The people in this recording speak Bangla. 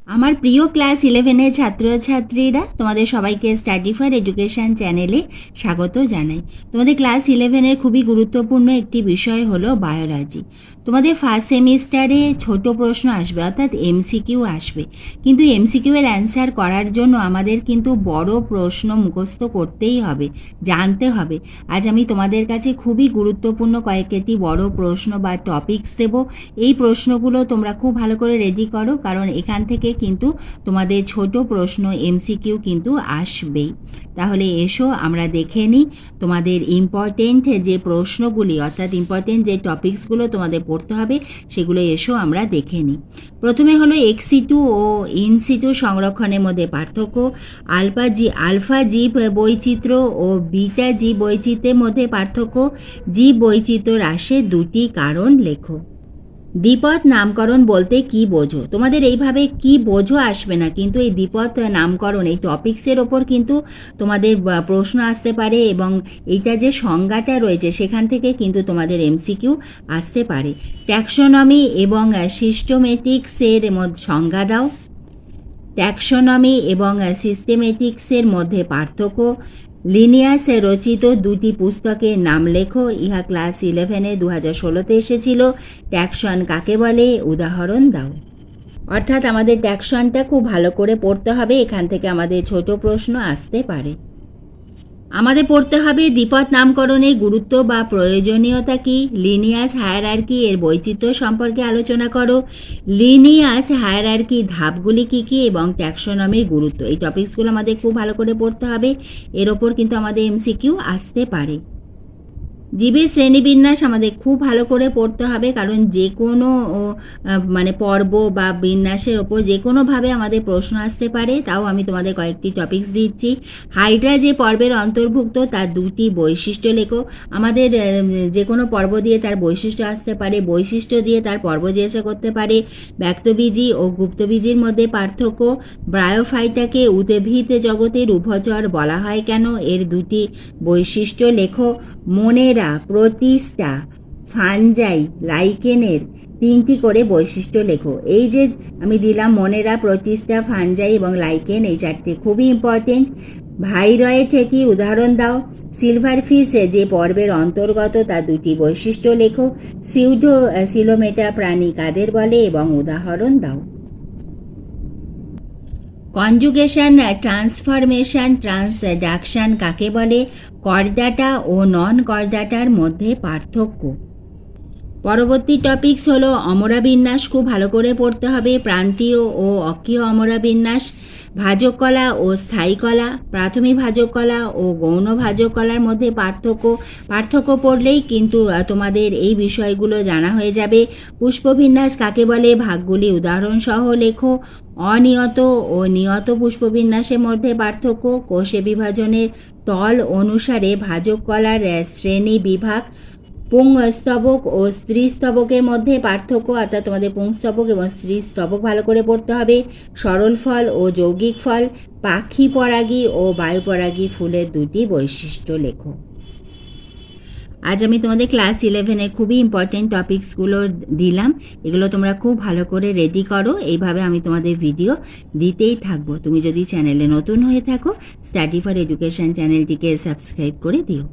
আমার প্রিয় ক্লাস 11-এর ছাত্রছাত্রীরা, তোমাদের সবাইকে স্টাডি ফর এডুকেশন চ্যানেলে স্বাগত জানাই। তোমাদের ক্লাস 11-এর খুবই গুরুত্বপূর্ণ একটি বিষয় হলো বায়োলজি। তোমাদের ফার্স্ট সেমিস্টারে ছোট প্রশ্ন আসবে, অর্থাৎ এমসিকিউ আসবে, কিন্তু এমসিকিউ এর অ্যান্সার করার জন্য আমাদের কিন্তু বড় প্রশ্ন মুখস্থ করতেই হবে, জানতে হবে। আজ আমি তোমাদের কাছে খুবই গুরুত্বপূর্ণ কয়েকটি বড় প্রশ্ন বা টপিকস দেব। এই প্রশ্নগুলো তোমরা খুব ভালো করে রেডি করো, কারণ এখান থেকে কিন্তু তোমাদের ছোট প্রশ্ন এমসিকিউ কিন্তু আসবেই। তাহলে এসো আমরা দেখে নিই তোমাদের ইম্পর্টেন্ট যে প্রশ্নগুলি, অর্থাৎ ইম্পর্টেন্ট যে টপিকসগুলো তোমাদের পড়তে হবে সেগুলো এসো আমরা দেখে নিই। প্রথমে হলো এক্সিটু ও ইনসিটু সংরক্ষণের মধ্যে পার্থক্য, আলফা জীব বৈচিত্র্য ও বিটা জীব বৈচিত্র্যের মধ্যে পার্থক্য, জীব বৈচিত্র্য হ্রাসের দুটি কারণ লেখো। দ্বিপদ নামকরণ বলতে কি বোঝো? তোমাদের এইভাবে কি বোঝো আসবে না, কিন্তু এই দ্বিপদ নামকরণ এই টপিক্সের ওপর কিন্তু তোমাদের প্রশ্ন আসতে পারে, এবং এইটা যে সংজ্ঞাটা রয়েছে সেখান থেকে কিন্তু তোমাদের এমসিকিউ আসতে পারে। ট্যাক্সোনমি এবং সিস্টেমেটিক্সের মধ্যে সংজ্ঞা দাও। ট্যাক্সোনমি এবং সিস্টেমেটিক্সের মধ্যে পার্থক্য। লিনিয়াস রচিত দুটি পুস্তকের নাম লেখো। ইহা ক্লাস 11-এ 2016-তে এসেছিল। ট্যাক্সন কাকে বলে? উদাহরণ দাও। অর্থাৎ আমাদের ট্যাক্সনটা খুব ভালো করে পড়তে হবে, এখান থেকে আমাদের ছোট প্রশ্ন আসতে পারে। আমাদের পড়তে হবে দ্বিপদ নামকরণের গুরুত্ব বা প্রয়োজনীয়তা কি। লিনিয়াস হায়ারার্কি এর বৈচিত্র্য সম্পর্কে আলোচনা করো। লিনিয়াস হায়ারার্কি ধাপগুলি কি কি এবং ট্যাক্সোনমির গুরুত্ব, এই টপিকসগুলো আমাদের খুব ভালো করে পড়তে হবে। এর ওপর কিন্তু আমাদের এমসিকিউ আসতে পারে। জীবের শ্রেণীবিন্যাস আমাদের খুব ভালো করে পড়তে হবে, কারণ যে কোনো পর্ব বা বিন্যাসের ওপর যে কোনোভাবে আমাদের প্রশ্ন আসতে পারে। তাও আমি তোমাদের কয়েকটি টপিকস দিচ্ছি। হাইড্রা যে পর্বের অন্তর্ভুক্ত তার দুটি বৈশিষ্ট্য লেখো। আমাদের যে কোনো পর্ব দিয়ে তার বৈশিষ্ট্য আসতে পারে, বৈশিষ্ট্য দিয়ে তার পর্ব জিজ্ঞাসা করতে পারে। ব্যক্তবীজি ও গুপ্তবীজির মধ্যে পার্থক্য। ব্রায়োফাইটাকে উদ্ভিদ জগতের উভচর বলা হয় কেন, এর দুটি বৈশিষ্ট্য লেখো। মোনেরা, প্রোটিস্টা, ফানজাই, লাইকেনের তিনটি করে বৈশিষ্ট্য লেখো। এই যে আমি দিলাম মোনেরা, প্রোটিস্টা, ফানজাই এবং লাইকেন, এই চারটি খুবই ইম্পর্টেন্ট। ভাইরয়েড থেকে উদাহরণ দাও। সিলভার ফিশ যে পর্বের অন্তর্গত তার দুটি বৈশিষ্ট্য লেখো। সিলোমেটা প্রাণী কাদের বলে এবং উদাহরণ দাও। কনজুগেশন, ট্রান্সফরমেশন, ট্রান্সডাকশন কাকে বলে? করদাটা ও নন করদাটার মধ্যে পার্থক্য। পরবর্তী টপিকস হলো অমরা বিন্যাস, খুব ভালো করে পড়তে হবে। প্রান্তীয় ও অক্ষীয় অমরা বিন্যাস, ভাজক কলা ও স্থায়ী কলা, প্রাথমিক ভাজক কলা ও গৌণ ভাজক কলার মধ্যে পার্থক্য পড়লেই কিন্তু তোমাদের এই বিষয়গুলো জানা হয়ে যাবে। পুষ্পবিন্যাস কাকে বলে? ভাগগুলি উদাহরণসহ লেখো। অনিয়ত ও নিয়ত পুষ্পবিন্যাসের মধ্যে পার্থক্য। কোষে বিভাজনের তল অনুসারে ভাজক কলার শ্রেণী বিভাগ। পুংস্তবক ও স্ত্রীস্তবকের মধ্যে পার্থক্য, অর্থাৎ তোমাদের পুংস্তবক এবং স্ত্রীস্তবক ভালো করে পড়তে হবে। সরল ফল ও যৌগিক ফল, পাখি পরাগী ও বায়ুপরাগী ফুলের দুটি বৈশিষ্ট্য লেখো। আজ আমি তোমাদের ক্লাস 11-এ খুবই ইম্পর্টেন্ট টপিকসগুলো দিলাম, এগুলো তোমরা খুব ভালো করে রেডি করো। এইভাবে আমি তোমাদের ভিডিও দিতেই থাকবো। তুমি যদি চ্যানেলে নতুন হয়ে থাকো, স্টাডি ফর এডুকেশন চ্যানেলটিকে সাবস্ক্রাইব করে দিও।